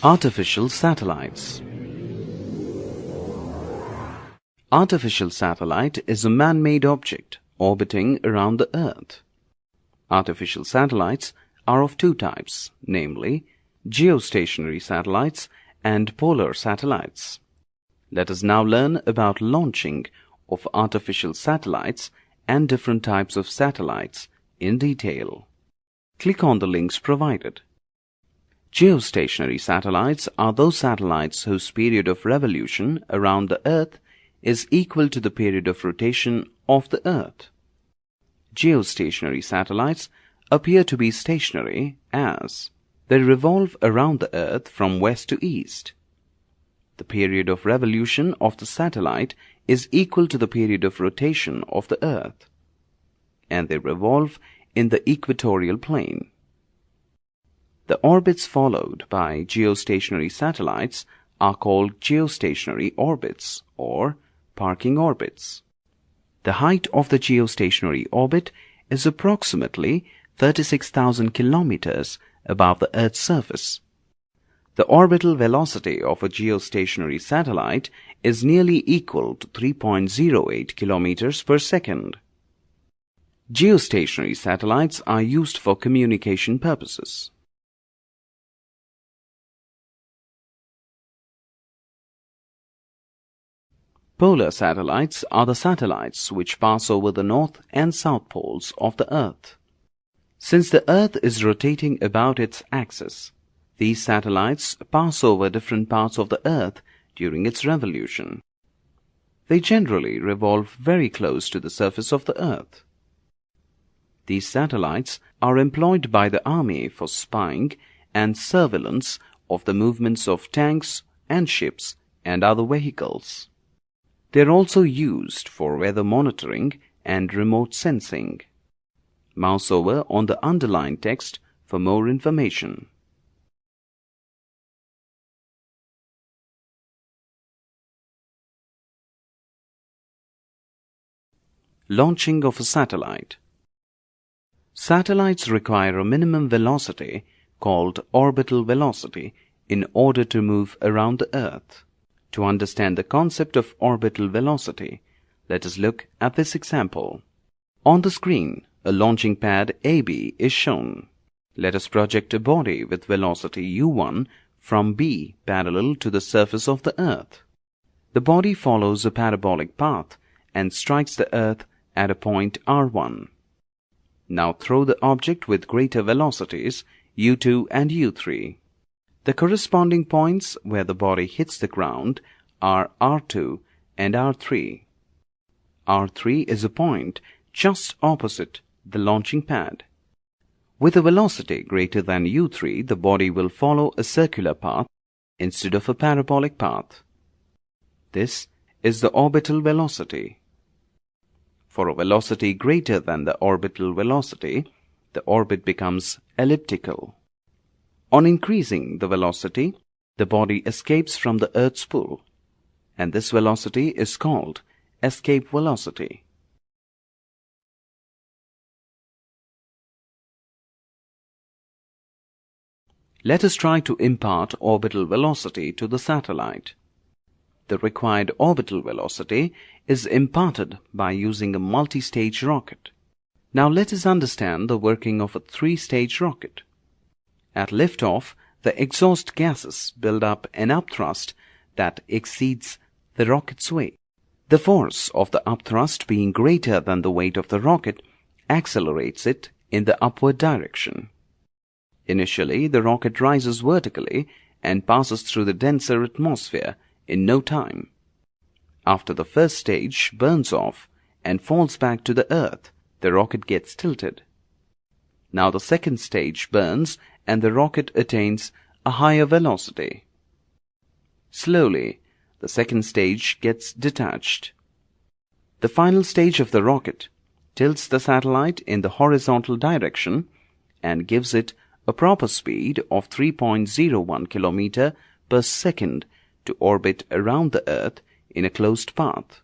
Artificial satellites. Artificial satellite is a man-made object orbiting around the Earth. Artificial satellites are of two types, namely geostationary satellites and polar satellites. Let us now learn about launching of artificial satellites and different types of satellites in detail. Click on the links provided. Geostationary satellites are those satellites whose period of revolution around the Earth is equal to the period of rotation of the Earth. Geostationary satellites appear to be stationary as they revolve around the Earth from west to east. The period of revolution of the satellite is equal to the period of rotation of the Earth, and they revolve in the equatorial plane. The orbits followed by geostationary satellites are called geostationary orbits or parking orbits. The height of the geostationary orbit is approximately 36,000 kilometers above the Earth's surface. The orbital velocity of a geostationary satellite is nearly equal to 3.08 kilometers per second. Geostationary satellites are used for communication purposes. Polar satellites are the satellites which pass over the north and south poles of the Earth. Since the Earth is rotating about its axis, these satellites pass over different parts of the Earth during its revolution. They generally revolve very close to the surface of the Earth. These satellites are employed by the Army for spying and surveillance of the movements of tanks and ships and other vehicles. They are also used for weather monitoring and remote sensing. Mouse over on the underlined text for more information. Launching of a satellite. Satellites require a minimum velocity called orbital velocity in order to move around the Earth. To understand the concept of orbital velocity, let us look at this example. On the screen, a launching pad AB is shown. Let us project a body with velocity u1 from B parallel to the surface of the Earth. The body follows a parabolic path and strikes the Earth at a point r1. Now throw the object with greater velocities u2 and u3. The corresponding points where the body hits the ground are R2 and R3. R3 is a point just opposite the launching pad. With a velocity greater than u3, the body will follow a circular path instead of a parabolic path. This is the orbital velocity. For a velocity greater than the orbital velocity, the orbit becomes elliptical. On increasing the velocity, the body escapes from the Earth's pull, and this velocity is called escape velocity. Let us try to impart orbital velocity to the satellite. The required orbital velocity is imparted by using a multi-stage rocket. Now let us understand the working of a three-stage rocket. At liftoff, the exhaust gases build up an upthrust that exceeds the rocket's weight. The force of the upthrust being greater than the weight of the rocket accelerates it in the upward direction. Initially, the rocket rises vertically and passes through the denser atmosphere in no time. After the first stage burns off and falls back to the Earth, the rocket gets tilted. Now the second stage burns and the rocket attains a higher velocity. Slowly, the second stage gets detached. The final stage of the rocket tilts the satellite in the horizontal direction and gives it a proper speed of 3.01 km per second to orbit around the Earth in a closed path.